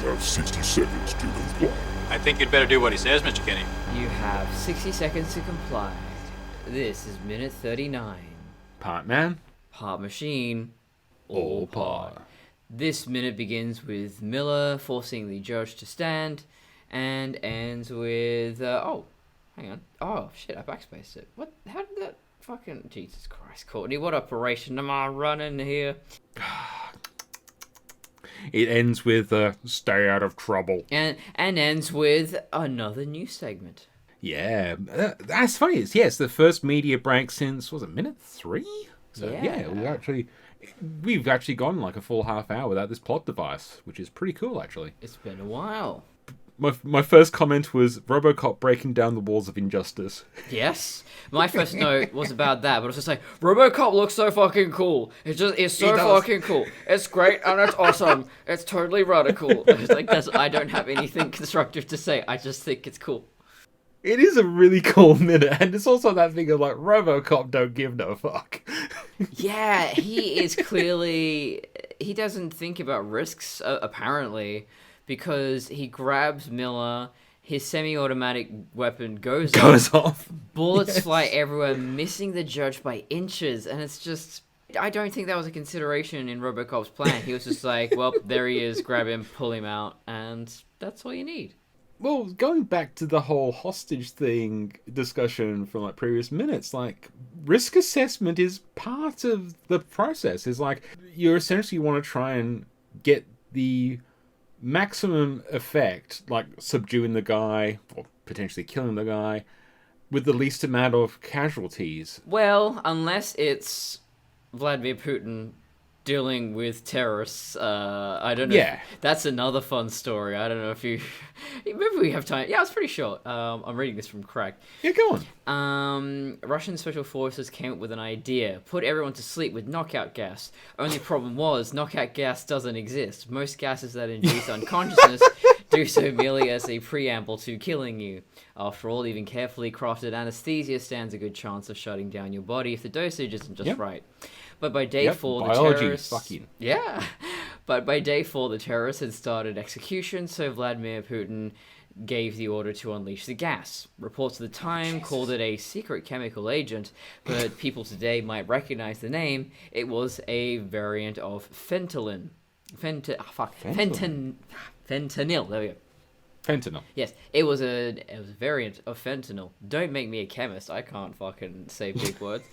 have 60 seconds to comply. I think you'd better do what he says, Mr. Kenny. You have 60 seconds to comply. This is minute 39. Part man. Part machine. All part. part. This minute begins with Miller forcing the judge to stand and ends with... oh, hang on. Oh, shit, I backspaced it. What? How did that fucking... Jesus Christ, Courtney, what operation am I running here? It ends with stay out of trouble. And ends with another news segment. Yeah, that's funny. It's the first media break since, was it minute 3? So Yeah. we've actually gone like a full half hour without this plot device, which is pretty cool, actually. It's been a while. My first comment was Robocop breaking down the walls of injustice. Yes. My first note was about that, but it was just like, Robocop looks so fucking cool. It's so fucking cool. It's great and it's awesome. It's totally radical. It's like, I don't have anything constructive to say. I just think it's cool. It is a really cool minute, and it's also that thing of like, Robocop don't give no fuck. Yeah, he is clearly... He doesn't think about risks, apparently, because he grabs Miller, his semi-automatic weapon goes off. Bullets fly everywhere, missing the judge by inches, and it's just... I don't think that was a consideration in Robocop's plan. He was just like, well, there he is, grab him, pull him out, and that's all you need. Well, going back to the whole hostage thing discussion from like previous minutes, like risk assessment is part of the process. It's like you essentially want to try and get the maximum effect, like subduing the guy or potentially killing the guy with the least amount of casualties. Well, unless it's Vladimir Putin dealing with terrorists, I don't know. Yeah. That's another fun story. I don't know if you... Maybe we have time. Yeah, it's pretty short. I'm reading this from Crack. Yeah, go on. Russian special forces came up with an idea. Put everyone to sleep with knockout gas. Only problem was, knockout gas doesn't exist. Most gases that induce unconsciousness do so merely as a preamble to killing you. After all, even carefully crafted anesthesia stands a good chance of shutting down your body if the dosage isn't just right. But by day 4, the terrorists... Fucking. Yeah. But by day 4, the terrorists had started execution, so Vladimir Putin gave the order to unleash the gas. Reports at the time called it a secret chemical agent, but people today might recognize the name. It was a variant of fentanyl. Fentanyl. There we go. Fentanyl. Yes, it was a variant of fentanyl. Don't make me a chemist. I can't fucking say big words.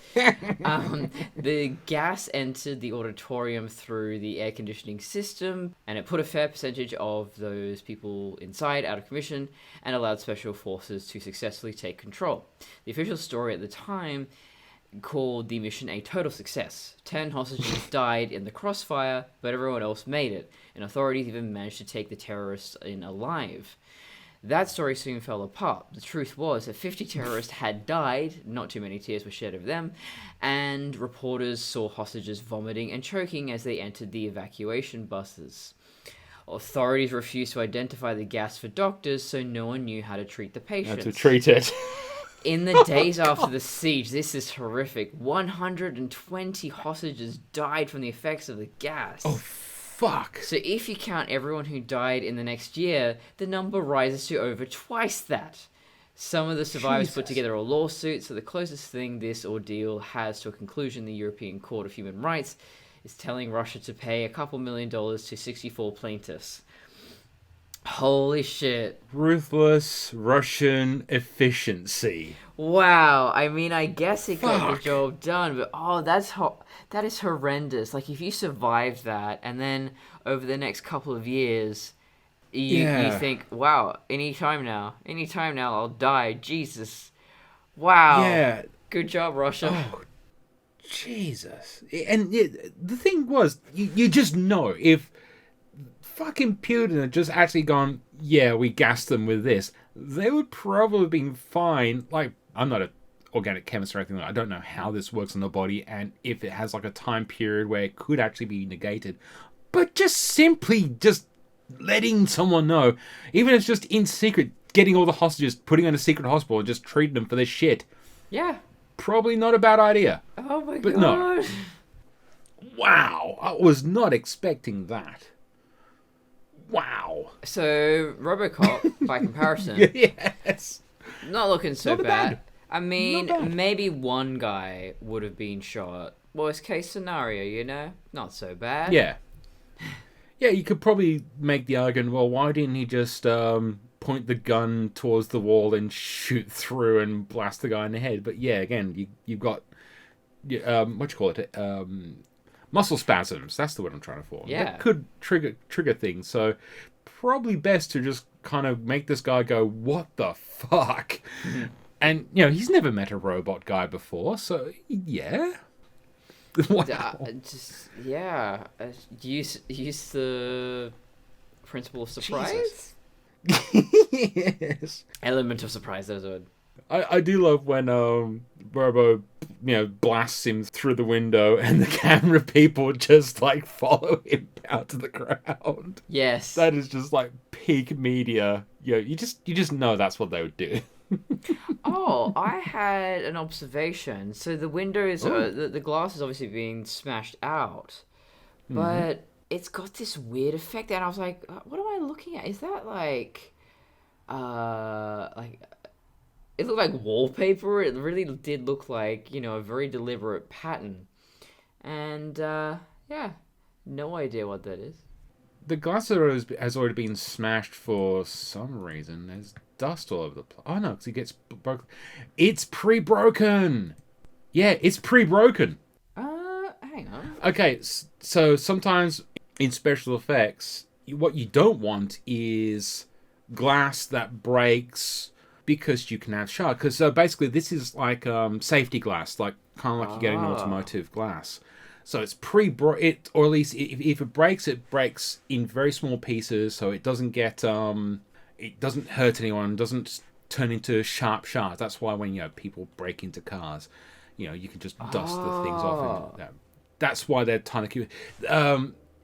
The gas entered the auditorium through the air conditioning system, and it put a fair percentage of those people inside out of commission and allowed special forces to successfully take control. The official story at the time called the mission a total success. 10 hostages died in the crossfire, but everyone else made it, and authorities even managed to take the terrorists in alive. That story soon fell apart. The truth was that 50 terrorists had died, not too many tears were shed over them, and reporters saw hostages vomiting and choking as they entered the evacuation buses. Authorities refused to identify the gas for doctors, so no one knew how to treat the patients. How to treat it. In the days after the siege, this is horrific. 120 hostages died from the effects of the gas. Oh, fuck. So if you count everyone who died in the next year, the number rises to over twice that. Some of the survivors put together a lawsuit, so the closest thing this ordeal has to a conclusion, the European Court of Human Rights is telling Russia to pay a couple $1 million to 64 plaintiffs. Holy shit. Ruthless Russian efficiency. Wow. I mean, I guess it got the job done, but that is horrendous. Like, if you survived that, and then over the next couple of years, you think, wow, anytime now, I'll die. Jesus. Wow. Yeah. Good job, Russia. Oh, Jesus. And the thing was, you just know, if fucking Putin had just actually gone, yeah, we gassed them with this, they would probably have been fine. Like, I'm not an organic chemist or anything. I don't know how this works in the body and if it has like a time period where it could actually be negated. But just simply letting someone know, even if it's just in secret, getting all the hostages, putting in a secret hospital and just treating them for this shit. Yeah. Probably not a bad idea. Oh my but god. No. Wow. I was not expecting that. Wow. So Robocop, by comparison, Yes. not looking so Not bad. I mean, Not bad. maybe one guy would have been shot. Worst case scenario, you know? Not so bad. Yeah. Yeah, you could probably make the argument, well, why didn't he just point the gun towards the wall and shoot through and blast the guy in the head? But yeah, again, you've got, what you call it? Muscle spasms. That's the word I'm trying to form. Yeah. That could trigger things. So probably best to just kind of make this guy go, what the fuck? And, he's never met a robot guy before, so yeah. Wow. Use the principle of surprise. Yes. Element of surprise. That was a word. I do love when Robo blasts him through the window and the camera people just like follow him out to the ground. Yes. That is just like peak media. You just know that's what they would do. Oh, I had an observation. So the windows, the glass is obviously being smashed out, but it's got this weird effect. And I was like, what am I looking at? Is that like it looked like wallpaper. It really did look like, a very deliberate pattern. And yeah, no idea what that is. The glass has already been smashed for some reason. There's dust all over the place. Oh no, because it gets broken. It's pre-broken. Yeah, it's pre-broken. Hang on. Okay, so sometimes in special effects, what you don't want is glass that breaks because you can have shards. Because basically, this is like safety glass, like kind of like you get in automotive glass. So it's it, or at least if it breaks in very small pieces, so it doesn't get it doesn't hurt anyone, doesn't turn into sharp shards. That's why when people break into cars, you can just dust the things off. And that's why they're tiny.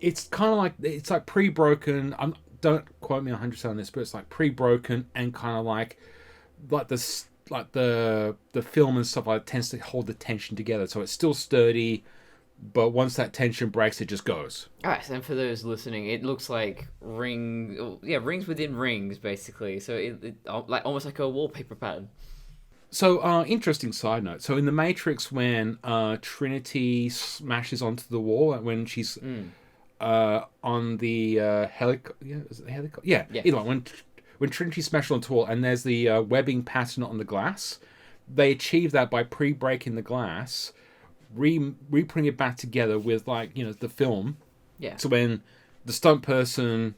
It's kind of like it's like pre-broken. Don't quote me 100% on this, but it's like pre-broken and kind of like the film and stuff like that tends to hold the tension together, so it's still sturdy. But once that tension breaks, it just goes. Alright, and for those listening, it looks like rings within rings, basically. So it like almost like a wallpaper pattern. So, interesting side note. So in The Matrix, when Trinity smashes onto the wall, when she's on the helicopter, is it the helicopter? Yeah. Either way, when Trinity smashes onto the wall, and there's the webbing pattern on the glass, they achieve that by pre-breaking the glass. Re-putting it back together with the film. Yeah. So when the stunt person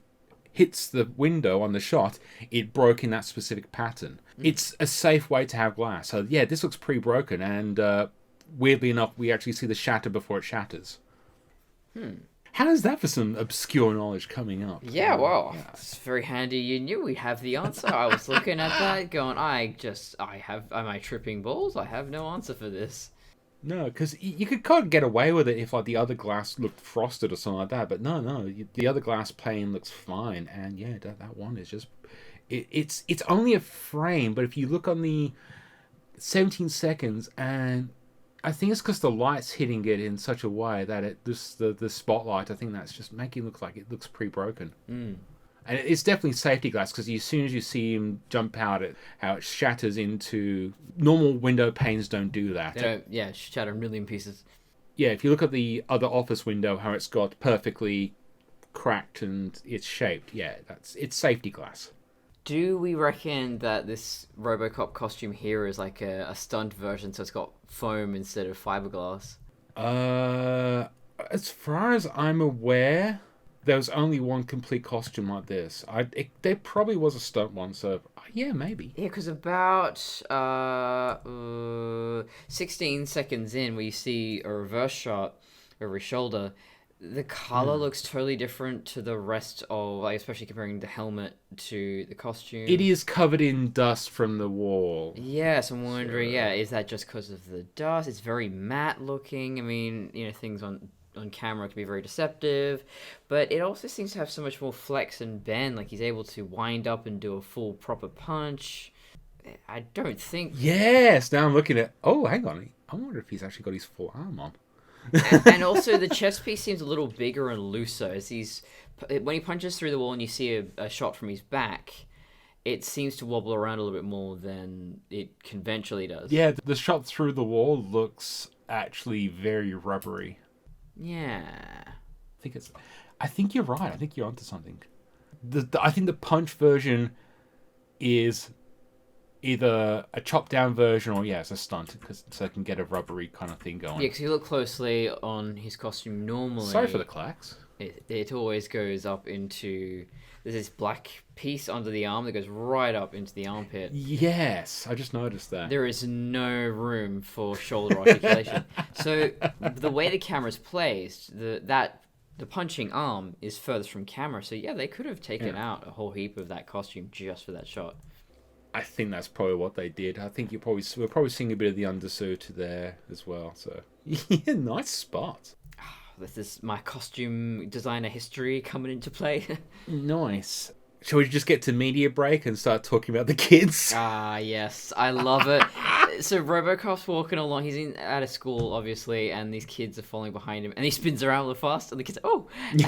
hits the window on the shot, it broke in that specific pattern. It's a safe way to have glass. So yeah, this looks pre-broken, and weirdly enough, we actually see the shatter before it shatters. How is that for some obscure knowledge coming up? Yeah, well, it's very handy. You knew we'd have the answer. I was looking at that, going, am I tripping balls? I have no answer for this. No, because you could kind of get away with it if the other glass looked frosted or something like that. But no, the other glass pane looks fine, and yeah, that one is just it's only a frame. But if you look on the 17 seconds, and I think it's because the light's hitting it in such a way that the spotlight. I think that's just making it look like it looks pre-broken. And it's definitely safety glass, because as soon as you see him jump out, how it shatters into... Normal window panes don't do that. Shatter a million pieces. Yeah, if you look at the other office window, how it's got perfectly cracked and it's shaped, it's safety glass. Do we reckon that this Robocop costume here is like a stunt version, so it's got foam instead of fiberglass? As far as I'm aware... There was only one complete costume like this. There probably was a stunt one, so yeah, maybe. Yeah, because about 16 seconds in, where you see a reverse shot over his shoulder, the color looks totally different to the rest of, especially comparing the helmet to the costume. It is covered in dust from the wall. Yes, I'm wondering, is that just because of the dust? It's very matte looking. I mean, things on camera can be very deceptive, but it also seems to have so much more flex and bend. Like he's able to wind up and do a full proper punch. I don't think... Yes! Now I'm looking at... Oh, hang on. I wonder if he's actually got his full arm on. And also the chest piece seems a little bigger and looser as when he punches through the wall and you see a shot from his back, it seems to wobble around a little bit more than it conventionally does. Yeah, the shot through the wall looks actually very rubbery. Yeah. I think you're right. I think you're onto something. I think the punch version is either a chopped down version or it's a stunt so I can get a rubbery kind of thing going. Yeah, because you look closely on his costume normally. Sorry for the clacks. It always goes up into... There's this black piece under the arm that goes right up into the armpit. Yes, I just noticed that. There is no room for shoulder articulation. So the way the camera's placed, the punching arm is furthest from camera. So yeah, they could have taken out a whole heap of that costume just for that shot. I think that's probably what they did. I think we're probably seeing a bit of the undersuit there as well. So yeah, nice spot. This is my costume designer history coming into play. Nice. Shall we just get to media break and start talking about the kids? Ah, yes. I love it. So Robocop's walking along. He's out of school, obviously, and these kids are falling behind him. And he spins around real fast, and the kids are, and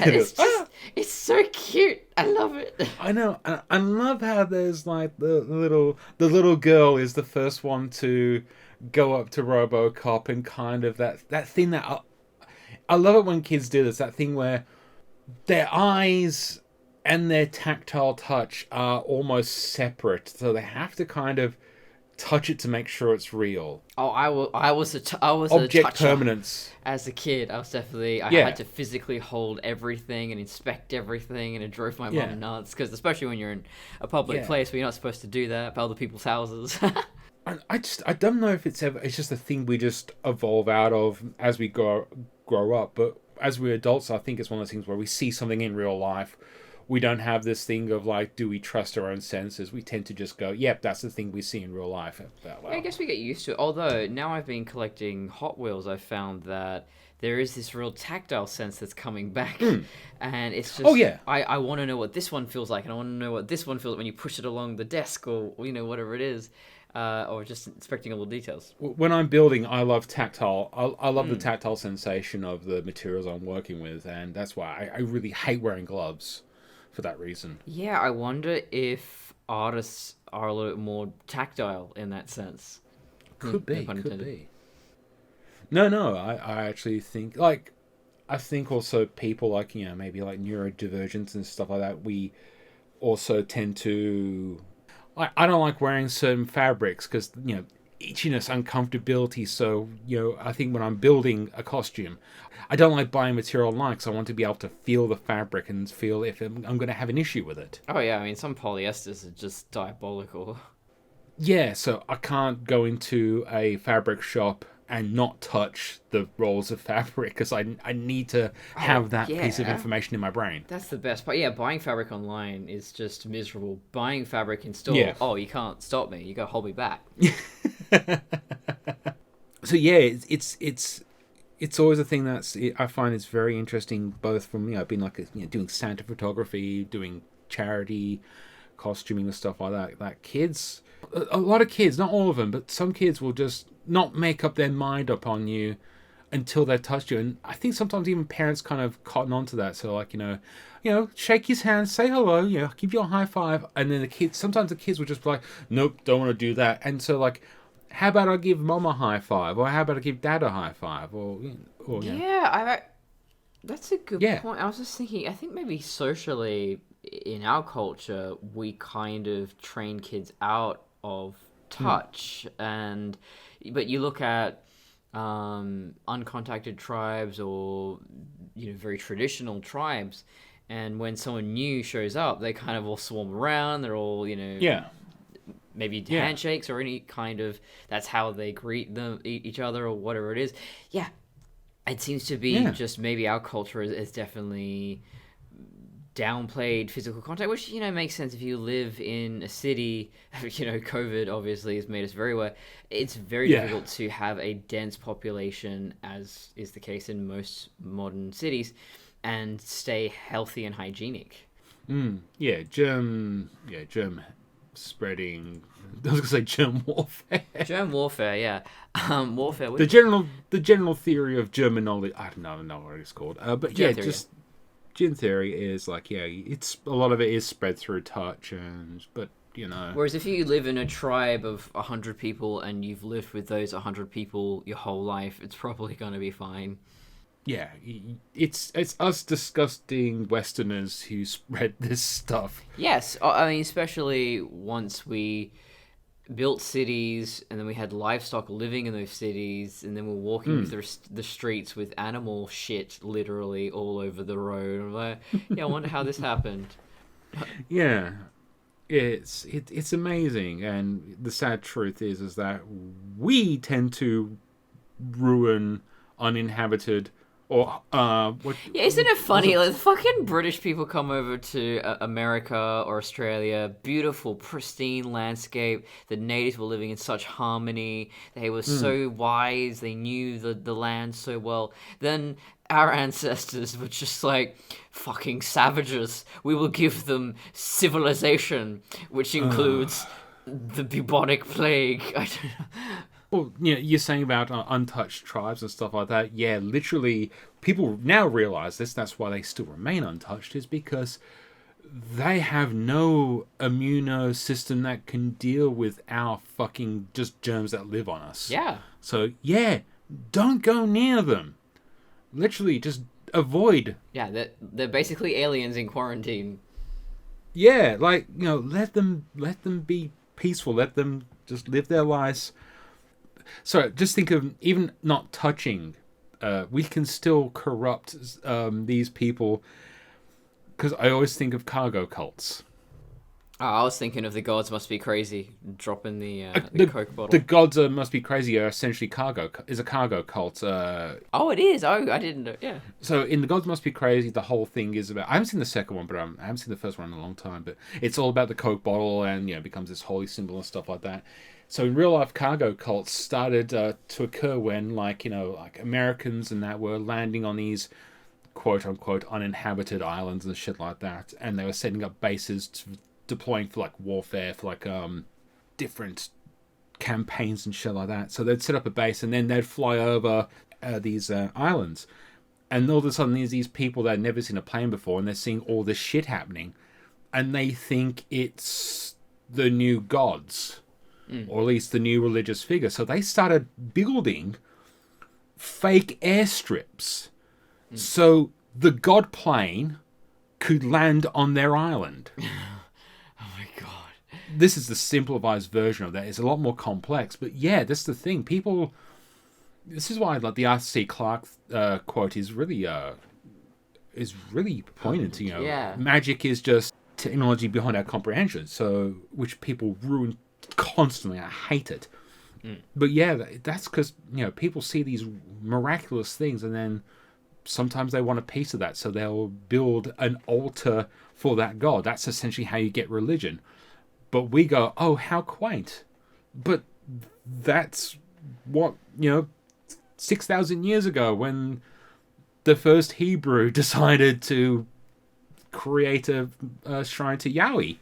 it's so cute. I love it. I know. I love how there's like the little girl is the first one to go up to Robocop and kind of that thing that... I love it when kids do this, that thing where their eyes and their tactile touch are almost separate, so they have to kind of touch it to make sure it's real. Oh, I was object a toucher. Permanence. As a kid, I was definitely... I had to physically hold everything and inspect everything, and it drove my mum nuts, because especially when you're in a public place where you're not supposed to do that, by other people's houses. I don't know if it's just a thing we just evolve out of as we grow up, but as we're adults, I think it's one of those things where we see something in real life. We don't have this thing of like, do we trust our own senses? We tend to just go, yep, that's the thing we see in real life. Yeah, I guess we get used to it. Although now I've been collecting Hot Wheels, I've found that there is this real tactile sense that's coming back. And it's just, I want to know what this one feels like, and I want to know what this one feels like when you push it along the desk or, whatever it is. Or just inspecting all the details. When I'm building, I love tactile. I love the tactile sensation of the materials I'm working with, and that's why I really hate wearing gloves for that reason. Yeah, I wonder if artists are a little bit more tactile in that sense. Could be. No, I actually think, like, I think also people like, maybe like neurodivergents and stuff like that, we also tend to... I don't like wearing certain fabrics because, itchiness, uncomfortability. So, I think when I'm building a costume, I don't like buying material online because I want to be able to feel the fabric and feel if I'm going to have an issue with it. Oh, yeah. I mean, some polyesters are just diabolical. Yeah, so I can't go into a fabric shop and not touch the rolls of fabric because I need to have that piece of information in my brain. That's the best part. Yeah, buying fabric online is just miserable. Buying fabric in store, you can't stop me. You got to hold me back. So yeah, it's always a thing I find it's very interesting. Both from me, I've been like doing Santa photography, doing charity costuming and stuff like that. That kids, a lot of kids, not all of them, but some kids will just not make up their mind up on you until they touch you. And I think sometimes even parents kind of cotton onto that. So like, shake his hand, say hello, give you a high five. And then sometimes the kids will just be like, nope, don't want to do that. And so like, how about I give mom a high five? Or how about I give dad a high five? That's a good point. I was just thinking, I think maybe socially in our culture, we kind of train kids out of touch. But you look at uncontacted tribes or very traditional tribes, and when someone new shows up, they kind of all swarm around. They're all maybe handshakes or any kind of, that's how they greet each other or whatever it is. Yeah, it seems to be just maybe our culture is definitely downplayed physical contact, which makes sense if you live in a city. COVID obviously has made us very aware. It's very difficult to have a dense population, as is the case in most modern cities, and stay healthy and hygienic. Germ spreading. I was gonna say germ warfare. Germ warfare, yeah. Warfare. The general theory of germinology. I don't know what it's called. But Germ yeah, theory, just germ theory is like it's a lot of it is spread through touch, but you know. Whereas if you live in a tribe of 100 people and you've lived with those 100 people your whole life, it's probably going to be fine. Yeah, it's us disgusting Westerners who spread this stuff. Yes, I mean, especially once we built cities and then we had livestock living in those cities and then we're walking through the streets with animal shit literally all over the road. I'm like, yeah, I wonder how this happened. Yeah. It's amazing, and the sad truth is that we tend to ruin uninhabited or Yeah, isn't it funny? Like, fucking British people come over to America or Australia, beautiful, pristine landscape. The natives were living in such harmony. They were so wise. They knew the land so well. Then our ancestors were just like fucking savages. We will give them civilization, which includes the bubonic plague. I don't know. Well, you're saying about untouched tribes and stuff like that. Yeah, literally, people now realize this. That's why they still remain untouched, is because they have no immune system that can deal with our fucking just germs that live on us. Yeah. So, yeah, don't go near them. Literally, just avoid. Yeah, they're basically aliens in quarantine. Yeah, like, let them be peaceful. Let them just live their lives. So just think of even not touching. We can still corrupt these people, because I always think of cargo cults. Oh, I was thinking of the gods must be crazy dropping the Coke bottle. The gods must be crazy are essentially a cargo cult. Oh, it is. Oh, I didn't know. Yeah. So in the gods must be crazy, the whole thing is about. I haven't seen the second one, but I haven't seen the first one in a long time. But it's all about the Coke bottle, and it becomes this holy symbol and stuff like that. So in real life, cargo cults started to occur when, like Americans and that were landing on these quote unquote uninhabited islands and shit like that, and they were setting up bases deploying for like warfare, for like different campaigns and shit like that. So they'd set up a base and then they'd fly over these islands, and all of a sudden there's these people that had never seen a plane before, and they're seeing all this shit happening, and they think it's the new gods, or at least the new religious figure. So they started building fake airstrips so the god plane could land on their island. This is the simplified version of that. It's a lot more complex, but yeah, that's the thing. People, this is why like the Arthur C. Clarke quote is really poignant. Magic is just technology behind our comprehension. So which people ruin constantly. I hate it. But yeah, that's because people see these miraculous things, and then sometimes they want a piece of that, so they'll build an altar for that god. That's essentially how you get religion. But we go, oh, how quaint. But that's what, 6,000 years ago when the first Hebrew decided to create a shrine to Yahweh.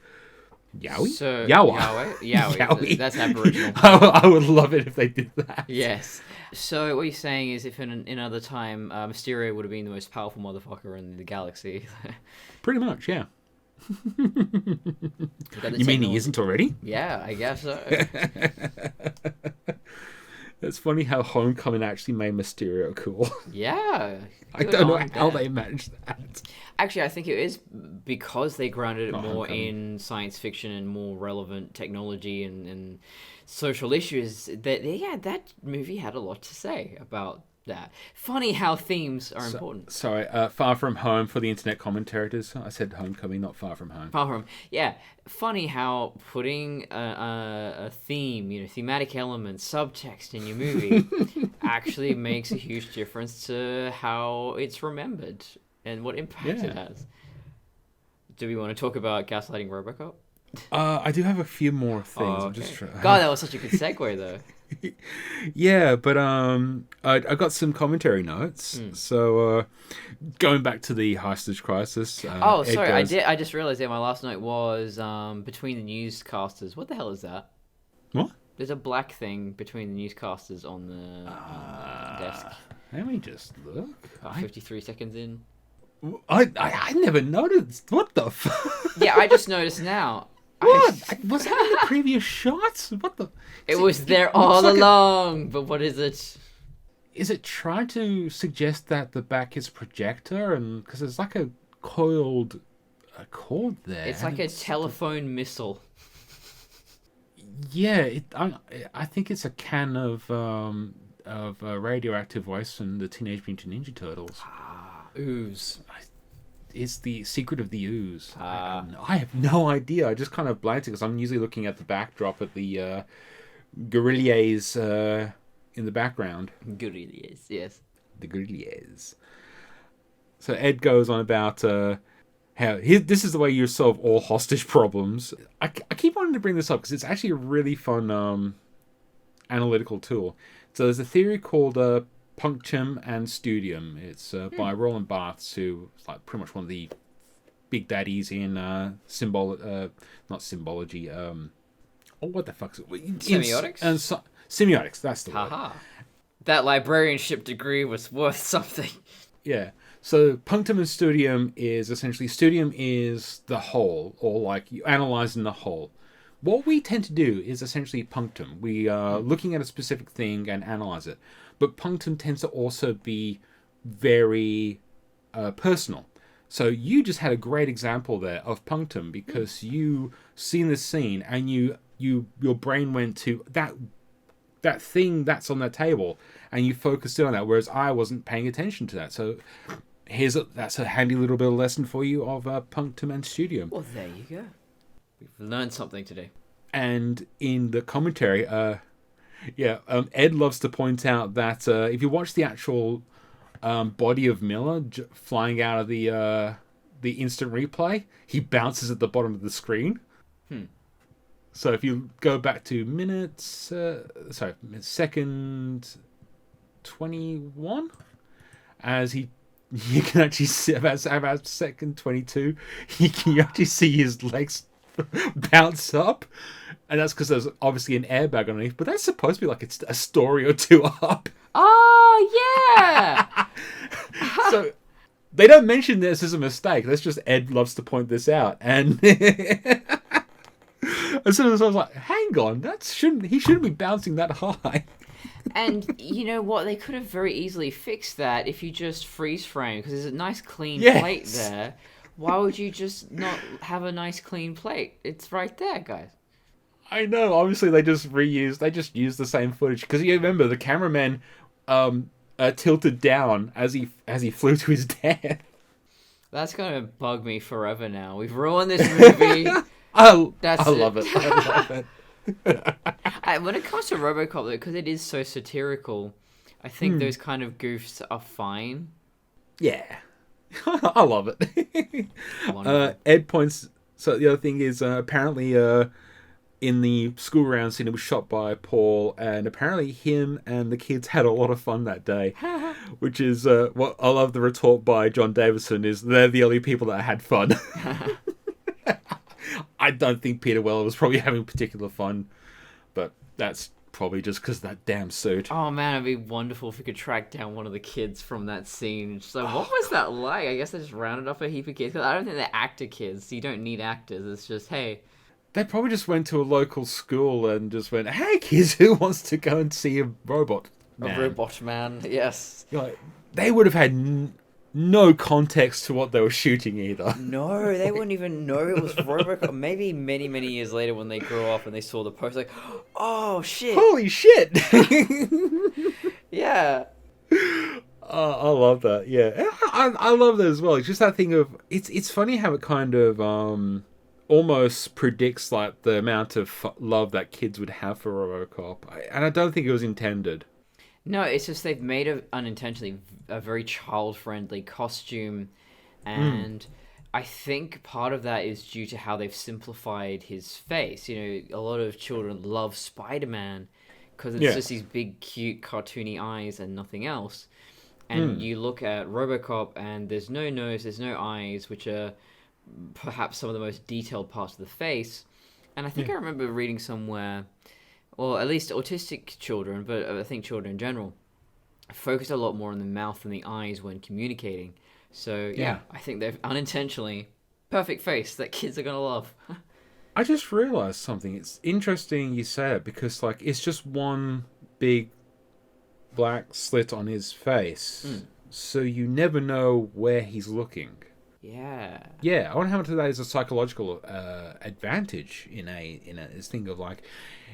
Yahweh? So, Yahweh. Yahweh. That's Aboriginal. I would love it if they did that. Yes. So what you're saying is if in another time, Mysterio would have been the most powerful motherfucker in the galaxy. Pretty much, yeah. You mean he isn't already? Yeah, I guess so. It's funny how Homecoming actually made Mysterio cool. Yeah. I don't know how they managed that. Actually, I think it is because they grounded it more in science fiction and more relevant technology and social issues. That movie had a lot to say about that. Funny how themes are important. Sorry, Far From Home for the internet commentators. I said Homecoming, not Far From Home. Far From, yeah. Funny how putting a theme, thematic elements, subtext in your movie actually makes a huge difference to how it's remembered and what impact it has. Do we want to talk about gaslighting Robocop? I do have a few more things. Oh, I'm just okay. God, that was such a good segue, though. Yeah, but I got some commentary notes. So going back to the hostage crisis. Oh, Ed sorry, goes, I just realized that my last note was between the newscasters. What the hell is that? What? There's a black thing between the newscasters on the desk. Let me just look. About 53 seconds in. I never noticed. What the fuck? Yeah, I just noticed now. What? Was that in the previous shots? What the? It was there all like along, but what is it? Is it trying to suggest that the back is projector, and because there's like a coiled cord there? It's like a telephone missile. Yeah, I think it's a can of radioactive waste from the Teenage Mutant Ninja Turtles. Ooze. It's the secret of the ooze. I have no idea. I just kind of blanked it because I'm usually looking at the backdrop at the Guerrillas in the background. Guerrillas, yes. The Guerrillas. So Ed goes on about how this is the way you solve all hostage problems. I keep wanting to bring this up because it's actually a really fun analytical tool. So there's a theory called punctum and studium. It's by Roland Barthes, who is like pretty much one of the big daddies in not symbology. What the fuck's it? Semiotics? Semiotics, that's the word. Haha. That librarianship degree was worth something. Yeah. So punctum and studium is essentially, studium is the whole, or like you analyzing the whole. What we tend to do is essentially punctum. We are looking at a specific thing and analyze it. But punctum tends to also be very personal. So you just had a great example there of punctum because you seen the scene and your brain went to that thing that's on that table and you focused in on that, whereas I wasn't paying attention to that. So that's a handy little bit of lesson for you of punctum and studium. Well, there you go. We've learned something today. And in the commentary, Ed loves to point out that if you watch the actual body of Miller flying out of the instant replay, he bounces at the bottom of the screen. So if you go back to second 21, you can actually see about second 22, you can actually see his legs bounce up, and that's because there's obviously an airbag underneath, but that's supposed to be like it's a story or two up. Oh yeah. So they don't mention this as a mistake. That's just Ed loves to point this out, and as soon as I was like, hang on, he shouldn't be bouncing that high. And you know what? They could have very easily fixed that if you just freeze frame, because there's a nice clean plate there. Why would you just not have a nice clean plate? It's right there, guys. I know. Obviously, they just used the same footage because you remember the cameraman tilted down as he flew to his death. That's gonna bug me forever now. We've ruined this movie. I love it. I love it. When it comes to Robocop, though, because it is so satirical, I think those kind of goofs are fine. Yeah. I love it. Ed points... So the other thing is, apparently in the school round scene, it was shot by Paul, and apparently him and the kids had a lot of fun that day. Which is what I love the retort by John Davison is they're the only people that had fun. I don't think Peter Weller was probably having particular fun, but that's probably just because of that damn suit. Oh man, it'd be wonderful if we could track down one of the kids from that scene. So what was that like? I guess they just rounded up a heap of kids. I don't think they're actor kids, so you don't need actors. It's just, hey. They probably just went to a local school and just went, hey kids, who wants to go and see a robot man? A robot man, yes. Like, they would have had no context to what they were shooting either. No, they wouldn't even know it was Robocop. Maybe many, many years later when they grew up and they saw the post, like, oh, shit. Holy shit. Yeah. I love that, yeah. I love that as well. It's just that thing of... It's funny how it kind of almost predicts like the amount of love that kids would have for Robocop. And I don't think it was intended. No, it's just they've made unintentionally a very child-friendly costume, and I think part of that is due to how they've simplified his face. You know, a lot of children love Spider-Man because it's just these big, cute, cartoony eyes and nothing else. And you look at Robocop and there's no nose, there's no eyes, which are perhaps some of the most detailed parts of the face. And I think I remember reading somewhere, or at least autistic children, but I think children in general, focus a lot more on the mouth and the eyes when communicating. So, I think they've unintentionally perfect face that kids are going to love. I just realized something. It's interesting you say it because, like, it's just one big black slit on his face. So you never know where he's looking. Yeah. Yeah, I wonder how much of that is a psychological advantage in this thing of, like,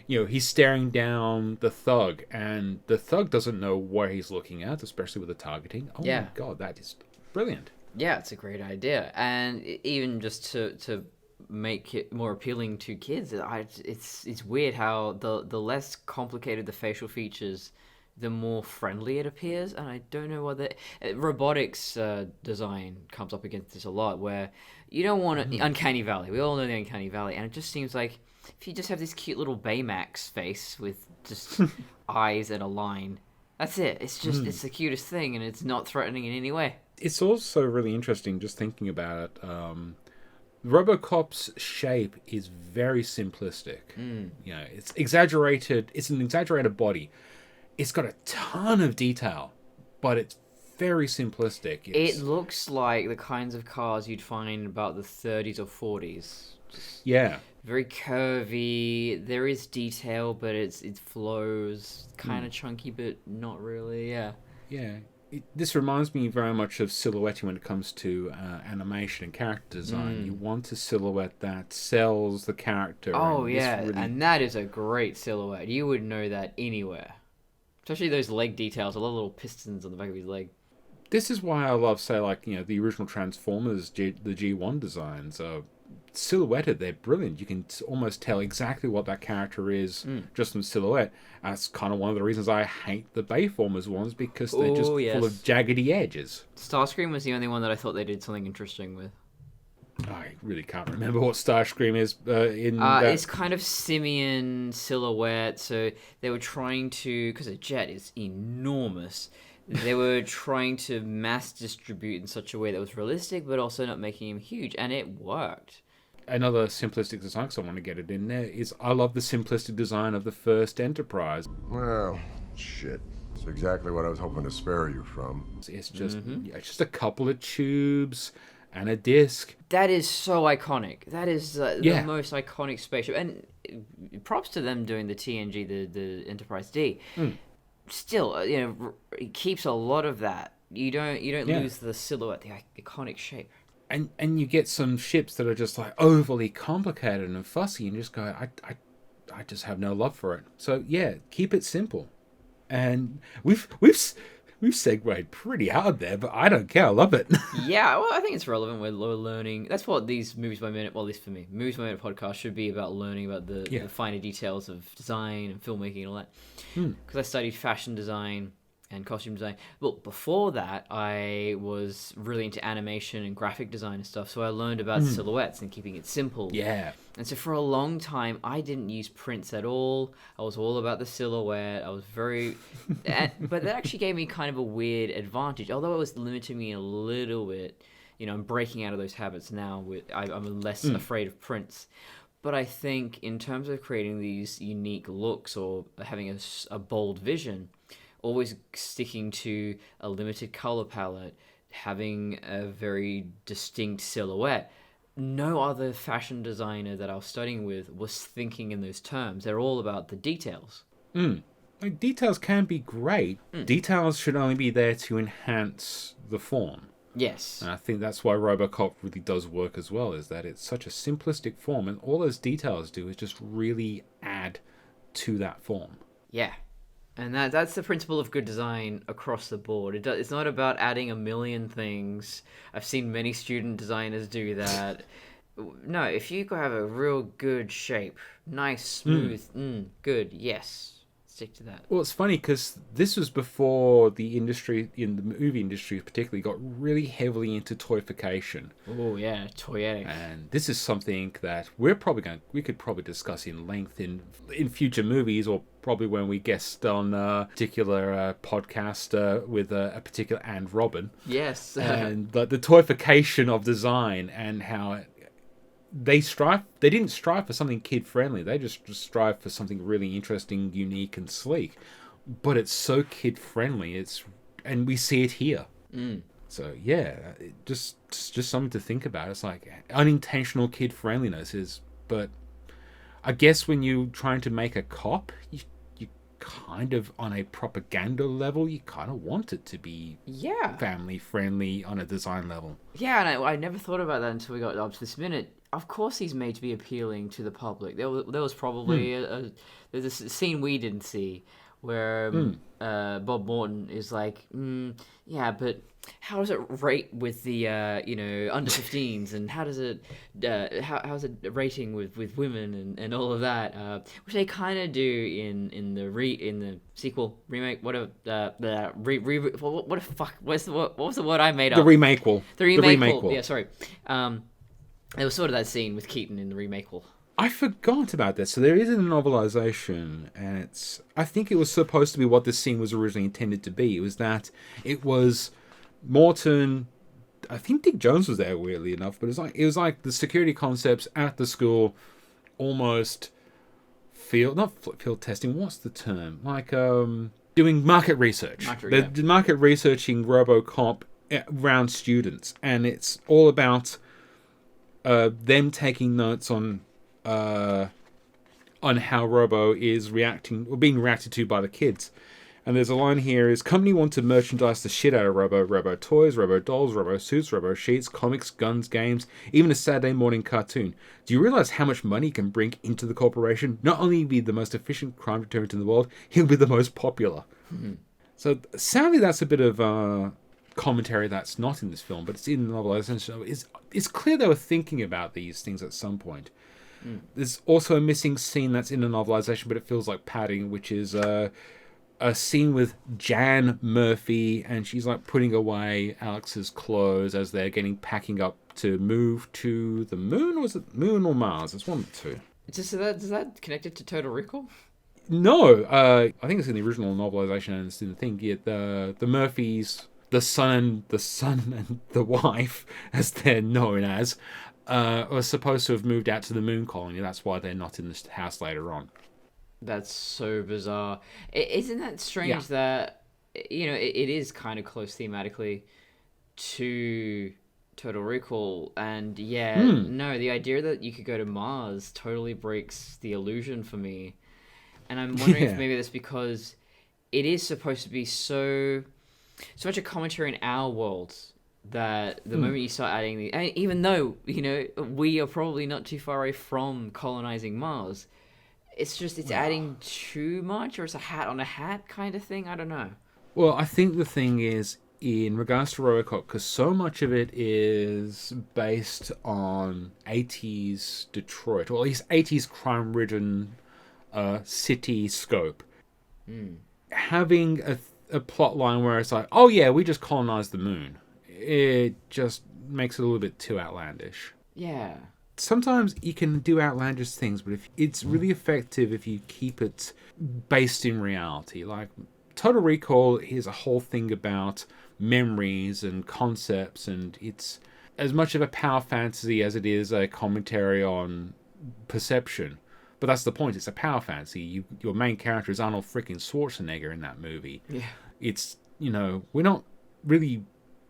you know, he's staring down the thug, and the thug doesn't know where he's looking at, especially with the targeting. Oh my god, that is brilliant. Yeah, it's a great idea. And even just to make it more appealing to kids, it's weird how the less complicated the facial features, the more friendly it appears. And I don't know whether robotics design comes up against this a lot, where you don't want the uncanny valley. We all know the uncanny valley, and it just seems like if you just have this cute little Baymax face with just eyes and a line, that's it. It's just it's the cutest thing, and it's not threatening in any way. It's also really interesting just thinking about it. Robocop's shape is very simplistic. You know, it's exaggerated. It's an exaggerated body. It's got a ton of detail, but it's very simplistic. It looks like the kinds of cars you'd find about the 30s or 40s. Very curvy. There is detail, but it flows. Kind of chunky, but not really. Yeah. This reminds me very much of silhouetting when it comes to animation and character design. You want a silhouette that sells the character. Oh, and that is a great silhouette. You would know that anywhere. Especially those leg details. I love little pistons on the back of his leg. This is why I love, say, like, you know, the original Transformers, the G1 designs are silhouetted. They're brilliant. You can almost tell exactly what that character is just from silhouette. That's kind of one of the reasons I hate the Bayformers ones, because they're just full of jaggedy edges. Starscream was the only one that I thought they did something interesting with. I really can't remember what Starscream is It's kind of simian silhouette, so they were trying to, because a jet is enormous, they were trying to mass distribute in such a way that was realistic, but also not making him huge, and it worked. Another simplistic design, because I want to get it in there, is I love the simplistic design of the first Enterprise. Well, shit. It's exactly what I was hoping to spare you from. It's just, it's just a couple of tubes and a disc. That is so iconic. That is the most iconic spaceship. And props to them doing the TNG, the Enterprise D. Still, you know, it keeps a lot of that. You don't lose the silhouette, the iconic shape. And you get some ships that are just like overly complicated and fussy, and just go, I just have no love for it. So yeah, keep it simple. And we've segued pretty hard there, but I don't care. I love it. Yeah, well, I think it's relevant. We're learning. That's what these Movies by Minute, well, at least for me, Movies by Minute podcast should be about, learning about the finer details of design and filmmaking and all that. Because I studied fashion design and costume design. Well, before that, I was really into animation and graphic design and stuff, so I learned about silhouettes and keeping it simple. Yeah. And so for a long time, I didn't use prints at all. I was all about the silhouette. I was very... but that actually gave me kind of a weird advantage, although it was limiting me a little bit. You know, I'm breaking out of those habits now. I'm less afraid of prints. But I think in terms of creating these unique looks or having a bold vision, always sticking to a limited color palette, having a very distinct silhouette. No other fashion designer that I was studying with was thinking in those terms. They're all about the details. Like, details can be great. Details should only be there to enhance the form. Yes. And I think that's why Robocop really does work as well, is that it's such a simplistic form, and all those details do is just really add to that form. Yeah. And that's the principle of good design across the board. It's not about adding a million things. I've seen many student designers do that. No, if you have a real good shape, nice, smooth, good, yes. It's stick to that. Well, it's funny because this was before the industry, in the movie industry particularly, got really heavily into toyification. Oh yeah, toyetic. And this is something that we could probably discuss in length in future movies, or probably when we guest on a particular podcast with a particular and Robin. Yes. And the toyification of design and how they didn't strive for something kid friendly. They just strive for something really interesting, unique, and sleek. But it's so kid friendly. And we see it here. So yeah, just something to think about. It's like unintentional kid friendliness but I guess when you're trying to make a cop, you kind of, on a propaganda level, you kind of want it to be family friendly on a design level. Yeah, and I never thought about that until we got up to this minute. Of course he's made to be appealing to the public. There was probably there's a scene we didn't see where Bob Morton is like, yeah, but how does it rate with the under 15s, and how does it how's it rating with women and all of that, which they kind of do in the sequel remake, what was the word I made up? The remake-quel. Yeah, sorry. There was sort of that scene with Keaton in the remake-quel. I forgot about that. So there is a novelization, and I think it was supposed to be what this scene was originally intended to be. It was Morton. I think Dick Jones was there, weirdly enough, but it was like the security concepts at the school, almost not field testing. What's the term? Like doing market research. Market researching Robocop around students, and it's all about them taking notes on how Robo is reacting or being reacted to by the kids. And there's a line here: is company want to merchandise the shit out of Robo toys, Robo dolls, Robo suits, Robo sheets, comics, guns, games, even a Saturday morning cartoon. Do you realize how much money he can bring into the corporation? Not only be the most efficient crime deterrent in the world, he'll be the most popular. So sadly, that's a bit of commentary that's not in this film, but it's in the novelization. It's clear they were thinking about these things at some point. There's also a missing scene that's in the novelization, but it feels like padding, which is a scene with Jan Murphy, and she's like putting away Alex's clothes as they're packing up to move to the moon. Or was it Moon or Mars? It's one of the two. Is that connected to Total Recall? No, I think it's in the original novelization, and it's in the thing. Yeah, the Murphys, the son and the wife, as they're known as, are supposed to have moved out to the moon colony. That's why they're not in this house later on. That's so bizarre. Isn't that strange that, it is kind of close thematically to Total Recall, and the idea that you could go to Mars totally breaks the illusion for me. And I'm wondering if maybe that's because it is supposed to be so much a commentary in our world that the moment you start adding even though, we are probably not too far away from colonizing Mars, it's adding too much, or it's a hat on a hat kind of thing. I don't know. Well, I think the thing is, in regards to Robocop, because so much of it is based on 80s Detroit, or at least 80s crime-ridden city scope. Having a plot line where it's like, oh yeah, we just colonized the moon, it just makes it a little bit too outlandish. Yeah. Sometimes you can do outlandish things, but if it's really effective if you keep it based in reality. Like Total Recall is a whole thing about memories and concepts, and it's as much of a power fantasy as it is a commentary on perception. But that's the point. It's a power fantasy. Your main character is Arnold freaking Schwarzenegger in that movie. Yeah. It's, we're not really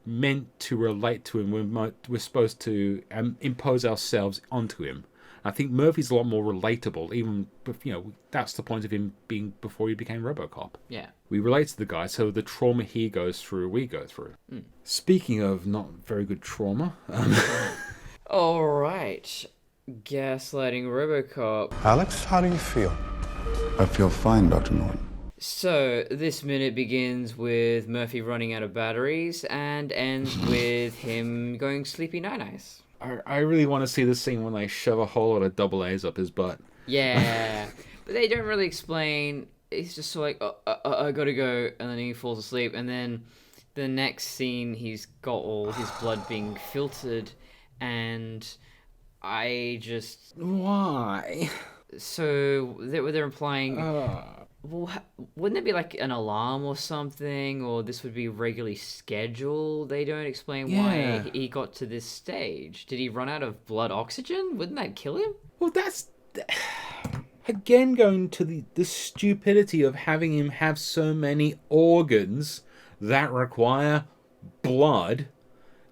meant to relate to him. We're supposed to impose ourselves onto him. I think Murphy's a lot more relatable, even if, that's the point of him being before he became Robocop. Yeah. We relate to the guy, so the trauma he goes through, we go through. Speaking of not very good trauma... All right. Gaslighting Robocop. Alex, how do you feel? I feel fine, Dr. Norton. So, this minute begins with Murphy running out of batteries and ends with him going sleepy night-nights. I really want to see the scene when they shove a whole lot of double A's up his butt. Yeah, but they don't really explain he's just like, I gotta go, and then he falls asleep, and then the next scene, he's got all his blood being filtered, and I just... Why? So they're implying, well, wouldn't there be like an alarm or something, or this would be regularly scheduled? They don't explain why he got to this stage. Did he run out of blood oxygen? Wouldn't that kill him? Well, that's again going to the stupidity of having him have so many organs that require blood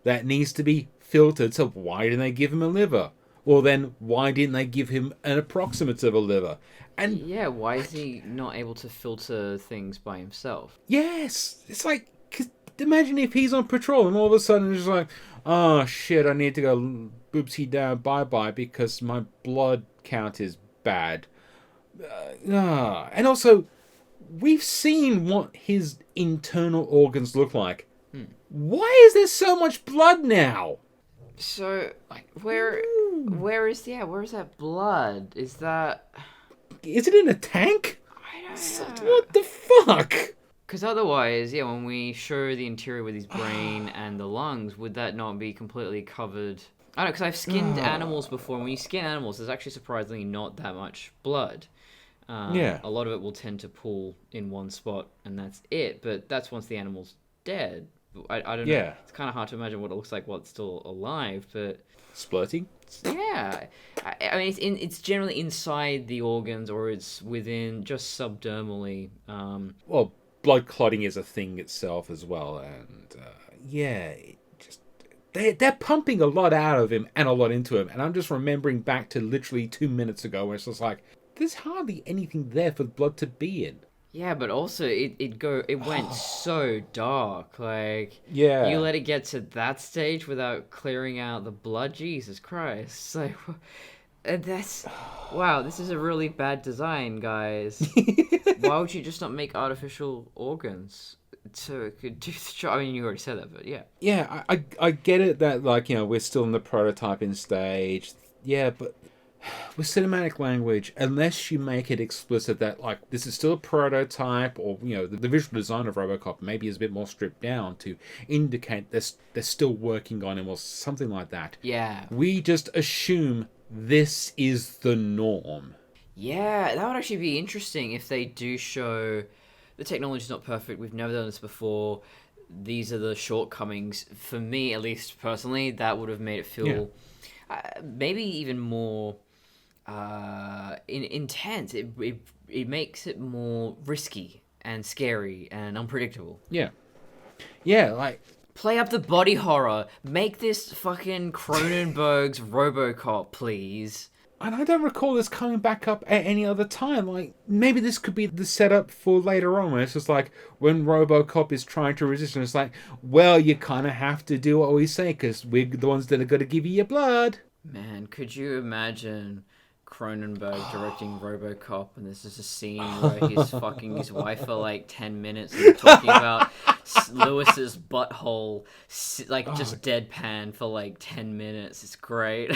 that needs to be filtered. So why didn't they give him a liver? Well, then why didn't they give him an approximate of a liver? And yeah, why is he not able to filter things by himself? yes, it's like, 'cause imagine if he's on patrol and all of a sudden it's like, oh shit, I need to go boopsie down, bye because my blood count is bad. And also, we've seen what his internal organs look like. Why is there so much blood now? So, where is that blood? Is it in a tank? I don't know. What the fuck? Because otherwise, when we show the interior with his brain and the lungs, would that not be completely covered? I don't know, because I've skinned animals before, and when you skin animals, there's actually surprisingly not that much blood. A lot of it will tend to pool in one spot, and that's it, but that's once the animal's dead. I don't know. It's kind of hard to imagine what it looks like while it's still alive, but... Splurting? Yeah. I mean, it's generally inside the organs, or it's within, just subdermally. Well, blood clotting is a thing itself as well, and they're pumping a lot out of him and a lot into him, and I'm just remembering back to literally 2 minutes ago where it's just like, there's hardly anything there for blood to be in. Yeah, but also it went so dark. Like, yeah, you let it get to that stage without clearing out the blood. Jesus Christ! Like, wow. This is a really bad design, guys. Why would you just not make artificial organs so it could do the job? I mean, you already said that, but yeah. Yeah, I get it that, like, we're still in the prototyping stage. Yeah, but with cinematic language, unless you make it explicit that, like, this is still a prototype, or, the visual design of Robocop maybe is a bit more stripped down to indicate they're still working on him or something like that. Yeah. We just assume this is the norm. Yeah, that would actually be interesting if they do show the technology's not perfect, we've never done this before, these are the shortcomings. For me, at least personally, that would have made it feel maybe even more intense. It makes it more risky and scary and unpredictable. Yeah, like, play up the body horror. Make this fucking Cronenberg's Robocop, please. And I don't recall this coming back up at any other time. Like, maybe this could be the setup for later on, where it's just like, when Robocop is trying to resist, and it's like, well, you kind of have to do what we say, because we're the ones that are going to give you your blood. Man, could you imagine Cronenberg directing Robocop, and there's just a scene where he's fucking his wife for like 10 minutes and talking about Lewis's butthole, like just deadpan for like 10 minutes. It's great.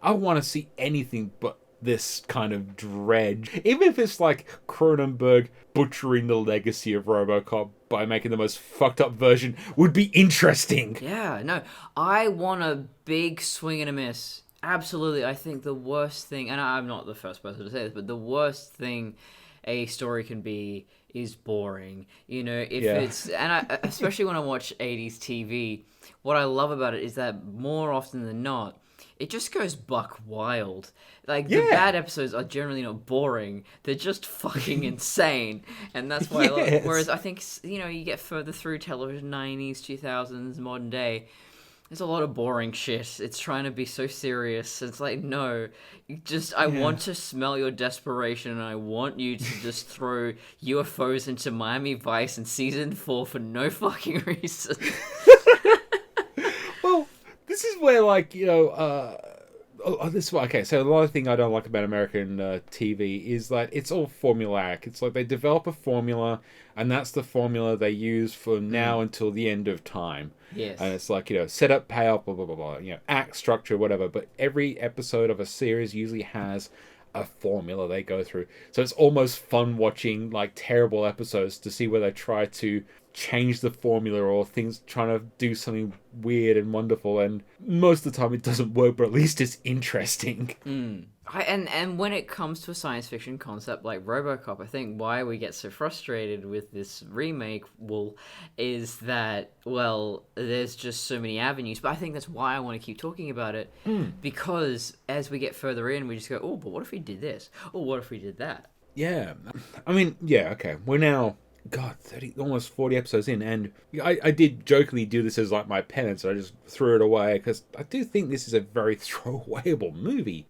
I want to see anything but this kind of dredge. Even if it's like Cronenberg butchering the legacy of Robocop by making the most fucked up version, would be interesting. Yeah, no, I want a big swing and a miss. Absolutely. I think the worst thing, and I'm not the first person to say this, but the worst thing a story can be is boring. It's, and especially when I watch 80s TV, what I love about it is that more often than not, it just goes buck wild. Like, the bad episodes are generally not boring. They're just fucking insane. And that's why I love it. Whereas I think, you get further through television, 90s, 2000s, modern day, there's a lot of boring shit. It's trying to be so serious. It's like, no, I want to smell your desperation, and I want you to just throw UFOs into Miami Vice in season 4 for no fucking reason. Well, this is where, like, okay, so the other thing I don't like about American TV is that it's all formulaic. It's like they develop a formula, and that's the formula they use for now until the end of time. Yes. And it's like, set up, payout, blah, blah, blah, blah, act, structure, whatever. But every episode of a series usually has a formula they go through. So it's almost fun watching like terrible episodes to see where they try to change the formula or things trying to do something weird and wonderful, and most of the time it doesn't work, but at least it's interesting. And when it comes to a science fiction concept like Robocop, I think why we get so frustrated with this remake, is that, well, there's just so many avenues. But I think that's why I want to keep talking about it, because as we get further in, we just go, oh, but what if we did this? Oh, what if we did that? Yeah. I mean, yeah, okay. We're now, God, 30, almost 40 episodes in, and I did jokingly do this as like my penance. I just threw it away, because I do think this is a very throwawayable movie.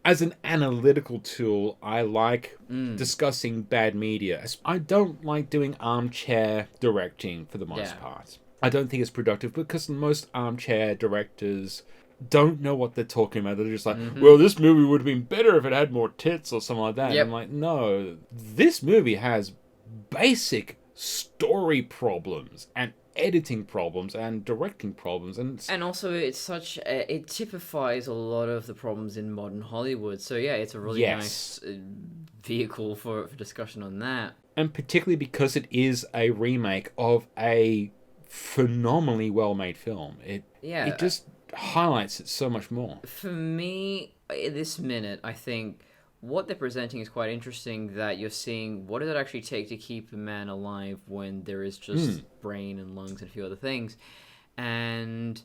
As an analytical tool, I like discussing bad media. I don't like doing armchair directing for the most part. I don't think it's productive, because most armchair directors don't know what they're talking about. They're just like, well, this movie would have been better if it had more tits or something like that. Yep. I'm like, no, this movie has basic story problems and editing problems and directing problems, and also it's it typifies a lot of the problems in modern Hollywood. So yeah, it's a really nice vehicle for discussion on that. And particularly because it is a remake of a phenomenally well-made film, it just highlights it so much more. For me, at this minute, I think what they're presenting is quite interesting, that you're seeing what does it actually take to keep a man alive when there is just brain and lungs and a few other things. And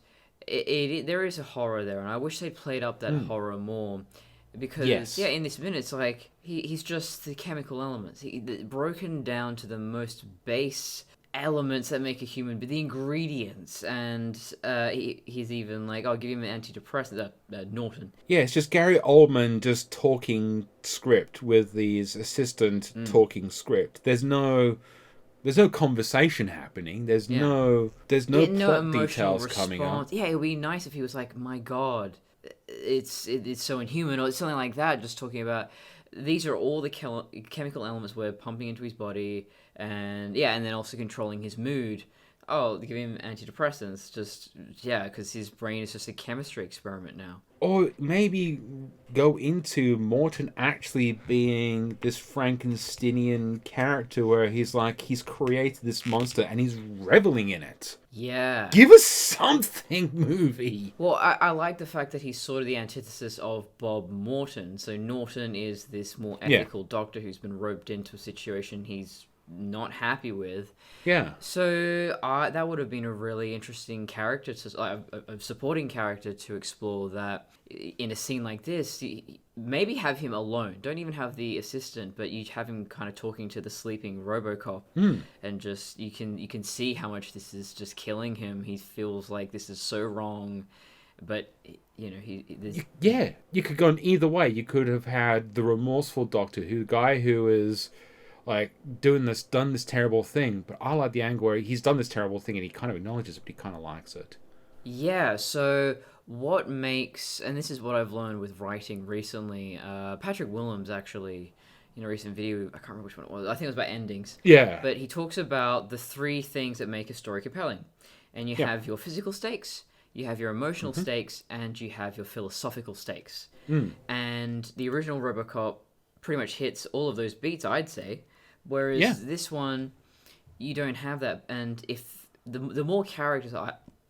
there is a horror there, and I wish they played up that horror more. Because, in this minute, it's like, he's just the chemical elements. Broken down to the most base elements that make a human, but the ingredients, and he's even like, I'll give him an antidepressant, Norton. Yeah, it's just Gary Oldman just talking script with his assistant talking script. There's no conversation happening. There's no plot details coming up. Yeah, it would be nice if he was like, my God, it's so inhuman, or something like that, just talking about these are all the chemical elements we're pumping into his body, and then also controlling his mood. Oh, they give him antidepressants, because his brain is just a chemistry experiment now. Or maybe go into Morton actually being this Frankensteinian character where he's created this monster and he's reveling in it. Yeah. Give us something, movie. Well, I like the fact that he's sort of the antithesis of Bob Morton. So Norton is this more ethical doctor who's been roped into a situation he's not happy with. Yeah. So that would have been a really interesting character, a supporting character to explore, that in a scene like this, maybe have him alone. Don't even have the assistant, but you have him kind of talking to the sleeping Robocop, and just you can see how much this is just killing him. He feels like this is so wrong, but you could go in either way. You could have had the remorseful doctor, the guy who is like done this terrible thing, but I like the angle where he's done this terrible thing and he kind of acknowledges it, but he kind of likes it. Yeah, so what makes, and this is what I've learned with writing recently, Patrick Willems actually, in a recent video, I can't remember which one it was, I think it was about endings. Yeah. But he talks about the three things that make a story compelling. And you have your physical stakes, you have your emotional stakes, and you have your philosophical stakes. And the original Robocop pretty much hits all of those beats, I'd say. Whereas this one, you don't have that. And if the more characters,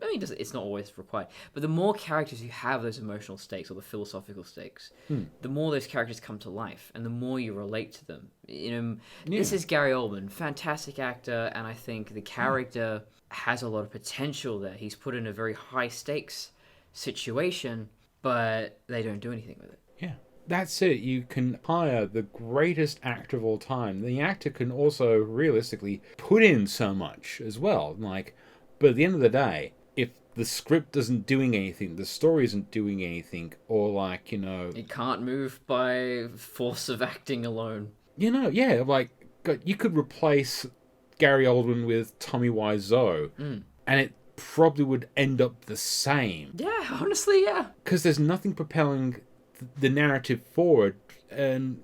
it's not always required, but the more characters you have those emotional stakes or the philosophical stakes, the more those characters come to life, and the more you relate to them. This is Gary Oldman, fantastic actor, and I think the character has a lot of potential there. He's put in a very high stakes situation, but they don't do anything with it. Yeah. That's it. You can hire the greatest actor of all time. The actor can also realistically put in so much as well. But at the end of the day, if the script isn't doing anything, the story isn't doing anything, or it can't move by force of acting alone. You could replace Gary Oldman with Tommy Wiseau, and it probably would end up the same. Yeah, honestly, yeah. Because there's nothing propelling the narrative forward, and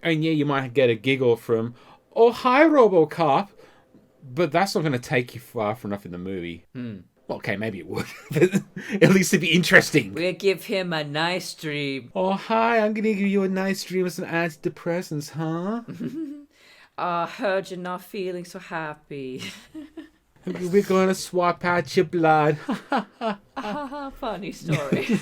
you might get a giggle from, "Oh, hi, Robocop," but that's not going to take you far enough in the movie. Well, okay, maybe it would. But at least it'd be interesting. We'll give him a nice dream. Oh, hi, I'm gonna give you a nice dream with some antidepressants, huh? I heard you're not feeling so happy. We're gonna swap out your blood. Funny story.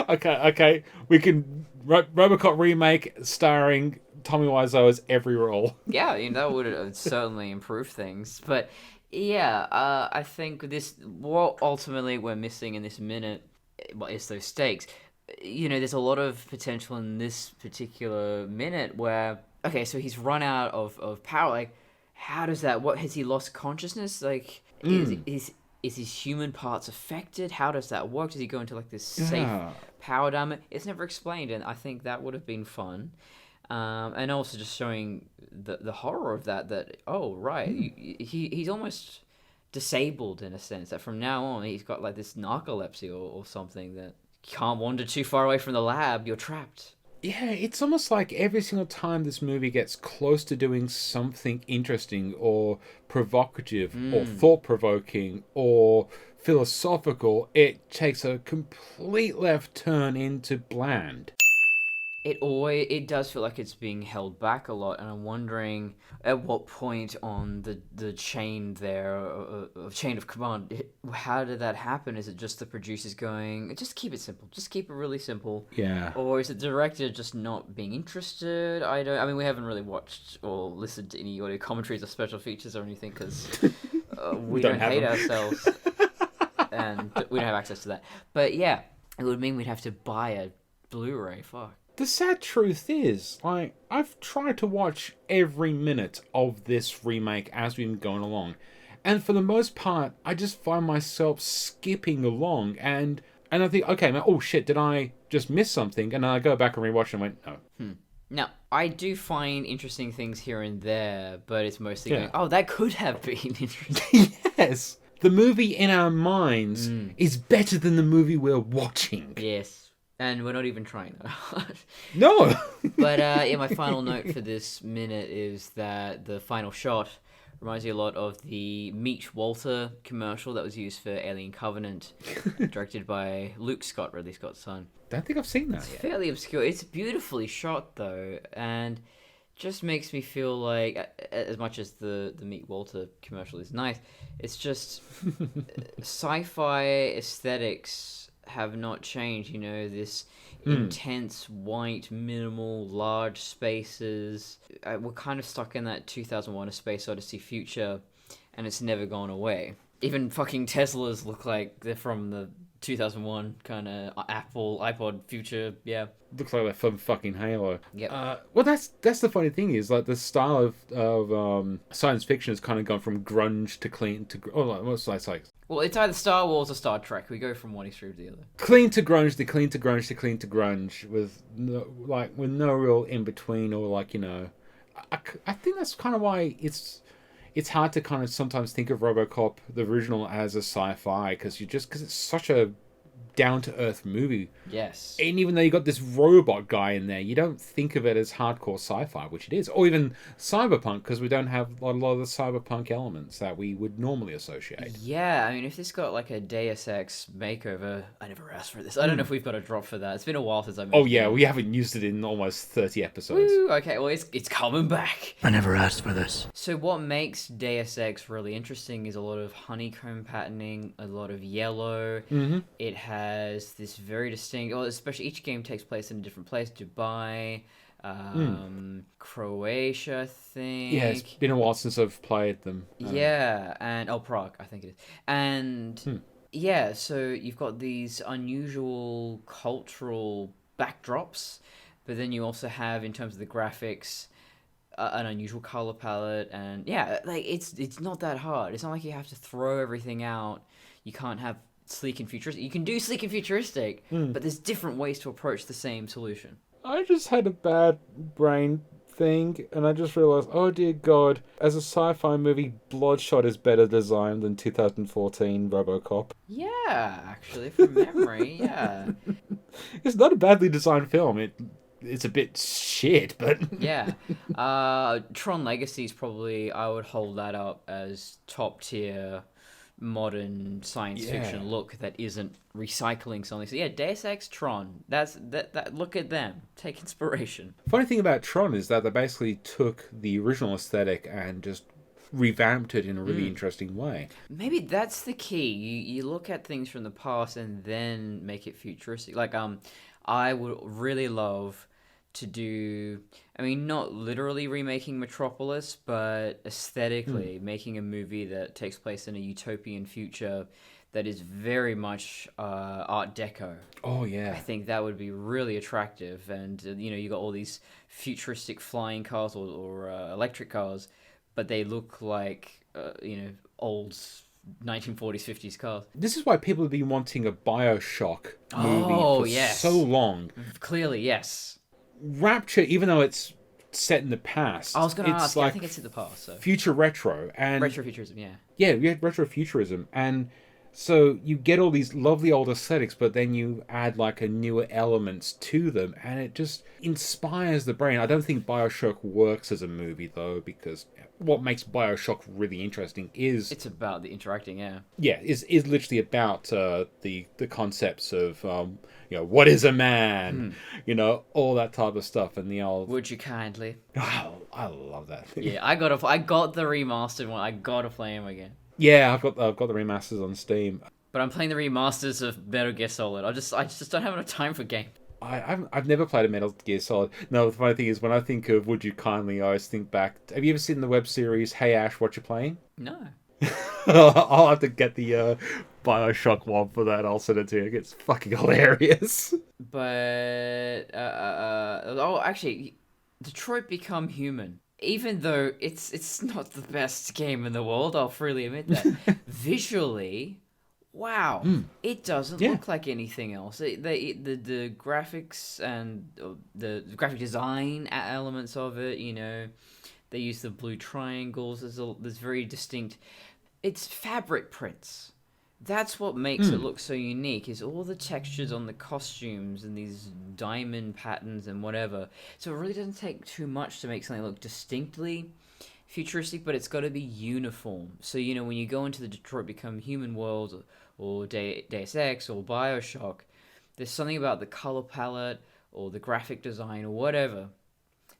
Okay. We can Robocop remake starring Tommy Wiseau's every role. Yeah, that would have certainly improved things. But yeah, I think what ultimately we're missing in this minute is those stakes. There's a lot of potential in this particular minute where, okay, so he's run out of power. Like, how does that? What, has he lost consciousness? Like, is his human parts affected? How does that work? Does he go into like this safe power diamond? It's never explained, and I think that would have been fun. And also just showing the horror of that oh right, he's almost disabled in a sense, that from now on he's got like this narcolepsy or something, that you can't wander too far away from the lab, you're trapped. Yeah, it's almost like every single time this movie gets close to doing something interesting or provocative or thought-provoking or philosophical, it takes a complete left turn into bland. It does feel like it's being held back a lot, and I'm wondering at what point on the chain there, of chain of command, how did that happen? Is it just the producers going, just keep it simple, just keep it really simple? Yeah. Or is it the director just not being interested? I mean, we haven't really watched or listened to any audio commentaries or special features or anything, because we don't hate ourselves, and we don't have access to that. But yeah, it would mean we'd have to buy a Blu-ray. Fuck. The sad truth is, I've tried to watch every minute of this remake as we've been going along, and for the most part, I just find myself skipping along, and I think, okay, man, oh shit, did I just miss something? And I go back and rewatch and went, no. Now, I do find interesting things here and there, but it's mostly going, oh, that could have been interesting. Yes! The movie in our minds is better than the movie we're watching. Yes. And we're not even trying that hard. No! But yeah, my final note for this minute is that the final shot reminds me a lot of the Meet Walter commercial that was used for Alien Covenant, directed by Luke Scott, Ridley Scott's son. Don't think I've seen that It's yet. fairly obscure. It's beautifully shot, though, and just makes me feel like, as much as the Meet Walter commercial is nice, it's just sci-fi aesthetics have not changed. This intense white, minimal, large spaces. We're kind of stuck in that 2001 A Space Odyssey future, and it's never gone away. Even fucking Teslas look like they're from the 2001 kind of Apple iPod future. Yeah, Looks like they're from fucking Halo. Yep. Well, that's the funny thing is, like, the style of science fiction has kind of gone from grunge to clean to what's like well, it's either Star Wars or Star Trek. We go from one extreme to the other. clean to grunge to clean to grunge to clean to grunge with no real in between, or I think that's kind of why it's hard to kind of sometimes think of Robocop the original as a sci-fi, because it's such a down-to-earth movie. Yes. And even though you got this robot guy in there, you don't think of it as hardcore sci-fi, which it is. Or even cyberpunk, because we don't have a lot of the cyberpunk elements that we would normally associate. Yeah, I mean, if this got like a Deus Ex makeover, I never asked for this. I don't know if we've got a drop for that. It's been a while since I mentioned Oh yeah, we haven't used it in almost 30 episodes. Woo, okay, well, it's coming back. I never asked for this. So what makes Deus Ex really interesting is a lot of honeycomb patterning, a lot of yellow. Mm-hmm. It has this very distinct, well, especially each game takes place in a different place. Dubai, Croatia, I think. Yeah, it's been a while since I've played them. Yeah, and Prague, I think it is. And yeah, so you've got these unusual cultural backdrops, but then you also have, in terms of the graphics, an unusual color palette, and yeah, like it's not that hard. It's not like you have to throw everything out. You can't have sleek and futuristic. You can do sleek and futuristic, but there's different ways to approach the same solution. I just had a bad brain thing, and I just realized, oh dear God, as a sci-fi movie, Bloodshot is better designed than 2014 Robocop. Yeah, actually, from memory, yeah. It's not a badly designed film. it's a bit shit, but Yeah. Tron Legacy is probably, I would hold that up as top tier modern science fiction look that isn't recycling something. So yeah, Deus Ex, Tron. That look at them. Take inspiration. Funny thing about Tron is that they basically took the original aesthetic and just revamped it in a really interesting way. Maybe that's the key. You look at things from the past and then make it futuristic. Like I would really love to do, I mean, not literally remaking Metropolis, but aesthetically making a movie that takes place in a utopian future that is very much Art Deco. Oh yeah. I think that would be really attractive. And, you got all these futuristic flying cars or electric cars, but they look like, old 1940s, 50s cars. This is why people have been wanting a Bioshock movie for so long. Clearly, yes. Rapture, even though it's set in the past, I was going to ask, like I think it's in the past. So. Future retro. And Retrofuturism, yeah. Yeah, we had retrofuturism. And so you get all these lovely old aesthetics, but then you add like a newer elements to them, and it just inspires the brain. I don't think Bioshock works as a movie, though, because what makes Bioshock really interesting is... It's about the interacting, yeah. Yeah, is literally about the concepts of, what is a man? All that type of stuff, and the old... Would you kindly? Oh, I love that thing. Yeah, I got the remastered one. I gotta play him again. Yeah, I've got the remasters on Steam. But I'm playing the remasters of Metal Gear Solid. I just don't have enough time for games. I've never played a Metal Gear Solid. No, the funny thing is, when I think of Would You Kindly, I always think back... Have you ever seen the web series Hey Ash, What You Playing? No. I'll have to get the Bioshock one for that. I'll send it to you. It's fucking hilarious. But... actually, Detroit Become Human. Even though it's not the best game in the world, I'll freely admit that. Visually... Wow, it doesn't look like anything else. The graphics and the graphic design elements of it, they use the blue triangles. There's very distinct. It's fabric prints. That's what makes it look so unique. Is all the textures on the costumes and these diamond patterns and whatever. So it really doesn't take too much to make something look distinctly futuristic, but it's got to be uniform. So when you go into the Detroit Become Human world or Deus Ex or Bioshock, there's something about the color palette or the graphic design or whatever,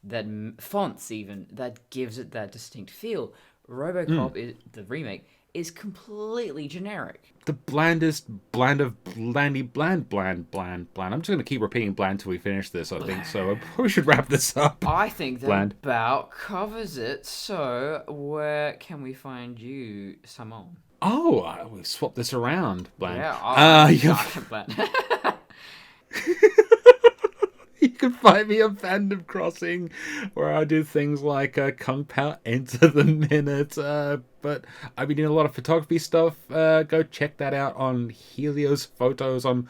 that fonts even, that gives it that distinct feel. Robocop, the remake, is completely generic. The blandest bland of blandy bland. I'm just going to keep repeating bland till we finish this, I think. So I probably should wrap this up. I think that about covers it. So where can we find you, Simon? Oh, we've swapped this around, bland. Yeah, bland. You can find me on Fandom Crossing, where I do things like Kung Pao Enter the Minute. But I've been doing a lot of photography stuff. Go check that out on Helios Photos on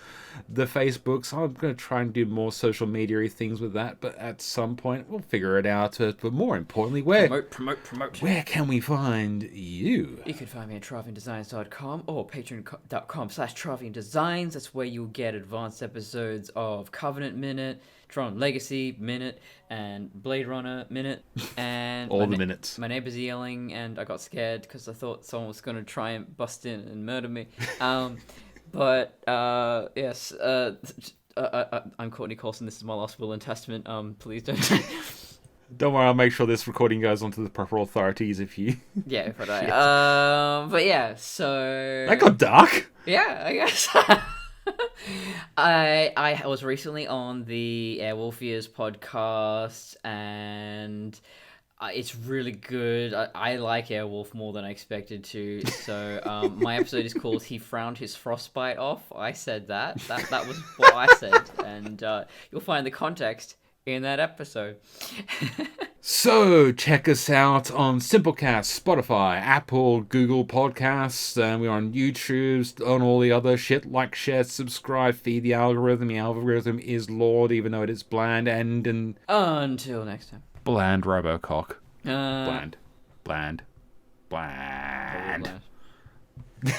the Facebook. So I'm going to try and do more social media things with that. But at some point, we'll figure it out. But more importantly, Promote. Where can we find you? You can find me at traviandesigns.com or patreon.com/traviandesigns. That's where you'll get advanced episodes of Covenant Minute, Tron Legacy Minute, and Blade Runner Minute. And all the minutes. My neighbors yelling, and I got scared because I thought someone was going to try and bust in and murder me. Yes. I'm Courtney Coulson. This is my last will and testament. Please don't... Don't worry, I'll make sure this recording goes onto the proper authorities if you... Yeah, if I die. But yeah, so... That got dark. Yeah, I guess. I was recently on the Airwolfiers podcast, and it's really good. I like Airwolf more than I expected to. So my episode is called "He Frowned His Frostbite Off." I said that. That was what I said, and you'll find the context in that episode. So check us out on Simplecast, Spotify, Apple, Google Podcasts, and we're on YouTube, on all the other shit. Like, share, subscribe, feed the algorithm. The algorithm is Lord, even though it is bland. And until next time, bland Robocock. Bland.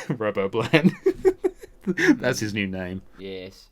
Robo Bland. That's his new name. Yes.